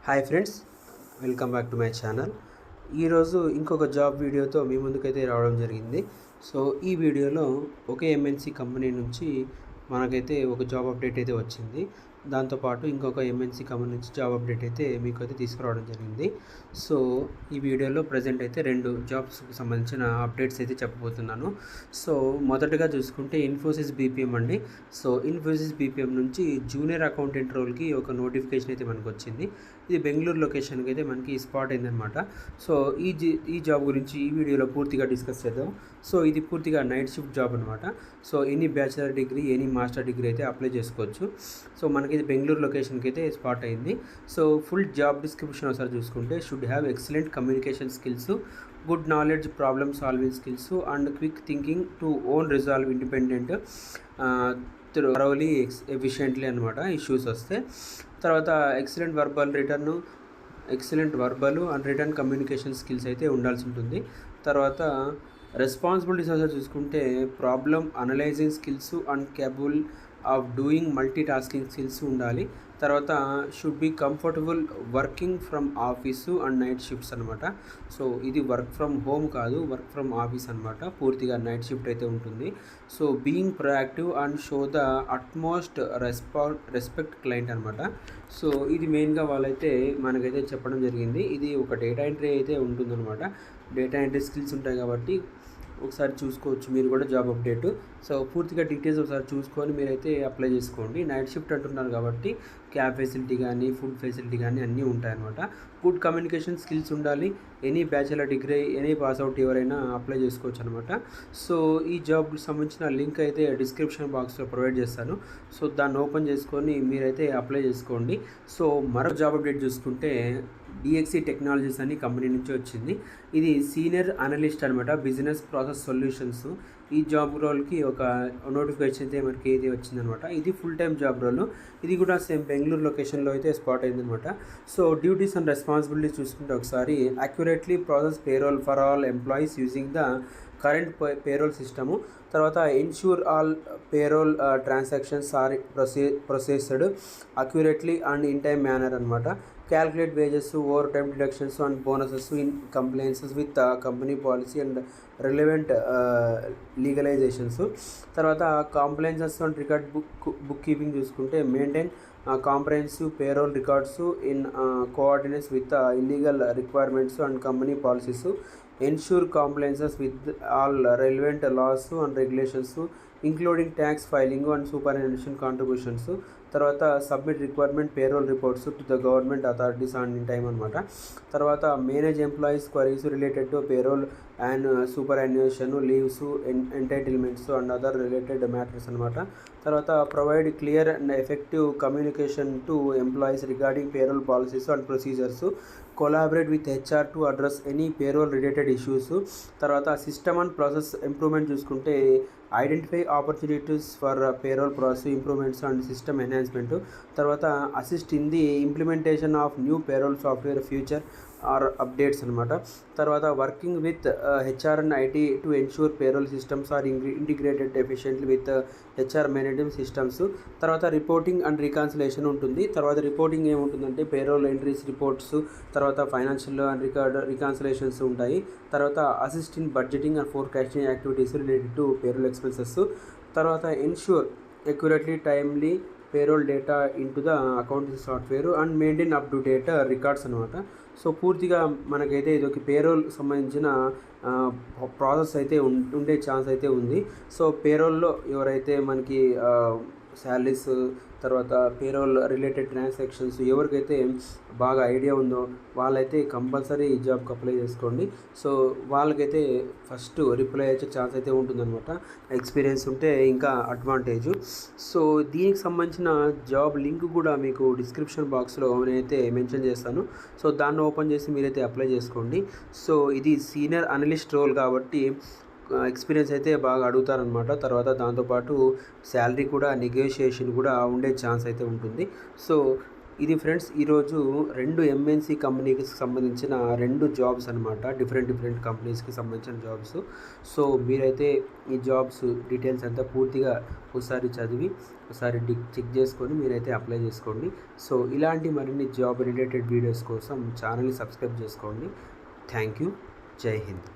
Hi friends, welcome back to my channel. ఈరోజు ఇంకొక job వీడియోతో మీ ముందుకైతే రావడం జరిగింది. సో ఈ వీడియోలో ఒకే ఎంఎన్సి కంపెనీ నుంచి మనకైతే ఒక జాబ్ అప్డేట్ అయితే వచ్చింది. దాంతోపాటు ఇంకొక ఎంఎన్సి కంపెనీ నుంచి జాబ్ అప్డేట్ అయితే మీకు అయితే తీసుకురావడం జరిగింది. సో ఈ వీడియోలో ప్రజెంట్ అయితే 2 జాబ్స్కి సంబంధించిన అప్డేట్స్ అయితే చెప్పబోతున్నాను. సో మొదటగా చూసుకుంటే ఇన్ఫోసిస్ బీపీఎం అండి. సో ఇన్ఫోసిస్ బీపీఎం నుంచి జూనియర్ అకౌంటెంట్ రోల్కి ఒక నోటిఫికేషన్ అయితే మనకు వచ్చింది. ఇది బెంగళూరు లొకేషన్కి అయితే మనకి స్పాట్ అయిందనమాట. సో ఈ జాబ్ గురించి ఈ వీడియోలో పూర్తిగా డిస్కస్ చేద్దాం. సో ఇది పూర్తిగా నైట్ షిఫ్ట్ జాబ్ అనమాట. So any bachelor degree any master degree అయితే అప్లై చేసుకోవచ్చు. సో మనకి ఇది బెంగళూరు లొకేషన్కి అయితే స్పాట్ అయింది. సో ఫుల్ జాబ్ డిస్క్రిప్షన్ ఒకసారి చూసుకుంటే should have excellent communication skills, good knowledge, problem solving skills and quick thinking to own resolve independent thoroughly efficiently అనమాట ఇష్యూస్ వస్తే. తర్వాత excellent verbal and return communication skills అయితే ఉండాల్సి ఉంటుంది. తర్వాత రెస్పాన్సిబిలిటీస్ అసలు చూసుకుంటే problem analysing skills and capable of doing multi tasking skills ఉండాలి. తర్వాత should be comfortable working from office and night shifts అనమాట. సో ఇది వర్క్ ఫ్రమ్ హోమ్ కాదు, వర్క్ ఫ్రమ్ ఆఫీస్ అనమాట. పూర్తిగా నైట్ షిఫ్ట్ అయితే ఉంటుంది. So being proactive and show the utmost respect client అనమాట. సో ఇది మెయిన్గా వాళ్ళైతే మనకైతే చెప్పడం జరిగింది. ఇది ఒక డేటా ఎంట్రీ అయితే ఉంటుందన్నమాట. డేటా ఎంట్రీ స్కిల్స్ ఉంటాయి కాబట్టి ఒకసారి చూసుకోవచ్చు మీరు కూడా జాబ్ అప్డేట్. సో పూర్తిగా డీటెయిల్స్ ఒకసారి చూసుకొని మీరైతే అప్లై చేసుకోండి. నైట్ షిఫ్ట్ అంటున్నారు కాబట్టి క్యాబ్ ఫెసిలిటీ కానీ ఫుడ్ ఫెసిలిటీ కానీ అన్నీ ఉంటాయన్నమాట. గుడ్ కమ్యూనికేషన్ స్కిల్స్ ఉండాలి. Any bachelor degree any pass out ఎవరైనా అప్లై చేసుకోవచ్చు అనమాట. సో ఈ జాబ్కి సంబంధించిన లింక్ అయితే డిస్క్రిప్షన్ బాక్స్లో ప్రొవైడ్ చేస్తాను. సో దాన్ని ఓపెన్ చేసుకొని మీరైతే అప్లై చేసుకోండి. సో మరో జాబ్ అప్డేట్ చూసుకుంటే డిఎక్సీ టెక్నాలజీస్ అని కంపెనీ నుంచి వచ్చింది. ఇది సీనియర్ అనలిస్ట్ అనమాట, బిజినెస్ ప్రాసెస్ సొల్యూషన్స్. ఈ జాబ్ రోల్కి ఒక నోటిఫికేషన్ అయితే మనకి ఇది వచ్చిందనమాట. ఇది ఫుల్ టైం జాబ్ రోల్. ఇది కూడా సేమ్ బెంగళూరు లొకేషన్లో అయితే స్పాట్ అయిందనమాట. సో డ్యూటీస్ అండ్ రెస్పాన్సిబిలిటీస్ చూసుకుంటే ఒకసారి accurately process payroll for all employees using the current payroll system. తర్వాత ensure all payroll transactions are processed accurately and in time manner అనమాట. Calculate wages, overtime deductions and bonuses in compliances with company policy and relevant legalisations. తర్వాత compliances and record book keeping చూసుకుంటే maintain comprehensive payroll records in coordinates with illegal requirements and company policies. Ensure compliances with all relevant laws and regulations including tax filing and superannuation contributions. తర్వాత submit requirement payroll reports to the government authorities and in time అనమాట. తర్వాత manage employees queries related to payroll and superannuation, leaves, entitlements and other related matters అనమాట. తర్వాత provide clear and effective communication to employees regarding payroll policies and procedures. Collaborate with HR to address any payroll related issues. తర్వాత system and process improvement చూసుకుంటే identify opportunities for payroll process improvements and system enhancement. తర్వాత assist in the implementation of new payroll software future or updates అనమాట. తర్వాత working with HR and IT to ensure payroll systems are integrated efficiently with HR management systems. తర్వాత reporting and reconciliation ఉంటుంది. తర్వాత reporting ఏముంటుందంటే payroll entries reports, తర్వాత financial and reconciliations ఉంటాయి. తర్వాత assist in budgeting and forecasting activities related to payroll expenses. తర్వాత ensure accurately timely payroll data into the accounting software and maintain up to date records అనమాట. So పూర్తిగా మనకైతే ఇది ఒక payroll సంబంధించిన ప్రాసెస్ అయితే ఉండే ఛాన్స్ అయితే ఉంది. సో పేరోల్లో ఎవరైతే మనకి శాలరీస్, తర్వాత పేరోల్ రిలేటెడ్ ట్రాన్సాక్షన్స్ ఎవరికైతే బాగా ఐడియా ఉందో వాళ్ళైతే కంపల్సరీ ఈ జాబ్కి అప్లై చేసుకోండి. సో వాళ్ళకైతే ఫస్ట్ రిప్లై వచ్చే ఛాన్స్ అయితే ఉంటుందన్నమాట. ఎక్స్పీరియన్స్ ఉంటే ఇంకా అడ్వాంటేజ్. సో దీనికి సంబంధించిన జాబ్ లింక్ కూడా మీకు డిస్క్రిప్షన్ బాక్స్లో నేనైతే మెన్షన్ చేస్తాను. సో దాన్ని ఓపెన్ చేసి మీరైతే అప్లై చేసుకోండి. సో ఇది సీనియర్ అనలిస్ట్ రోల్ కాబట్టి ఎక్స్పీరియన్స్ అయితే బాగా అడుగుతారనమాట. తర్వాత దాంతోపాటు శాలరీ కూడా నెగోషియేషన్ కూడా ఉండే ఛాన్స్ అయితే ఉంటుంది. సో ఇది ఫ్రెండ్స్ ఈరోజు 2 ఎంఎన్‌సి కంపెనీకి సంబంధించిన 2 జాబ్స్ అనమాట. డిఫరెంట్ కంపెనీస్‌కి సంబంధించిన జాబ్స్. సో, మీరైతే ఈ జాబ్స్ డీటెయిల్స్ అంతా పూర్తిగా ఒకసారి చదివి, ఒకసారి చెక్ చేసుకొని మీరైతే అప్లై చేసుకోండి. సో, ఇలాంటి మరిన్ని జాబ్ రిలేటెడ్ వీడియోస్ కోసం ఛానల్‌ని సబ్స్క్రైబ్ చేసుకోండి. Thank you. జై హింద్.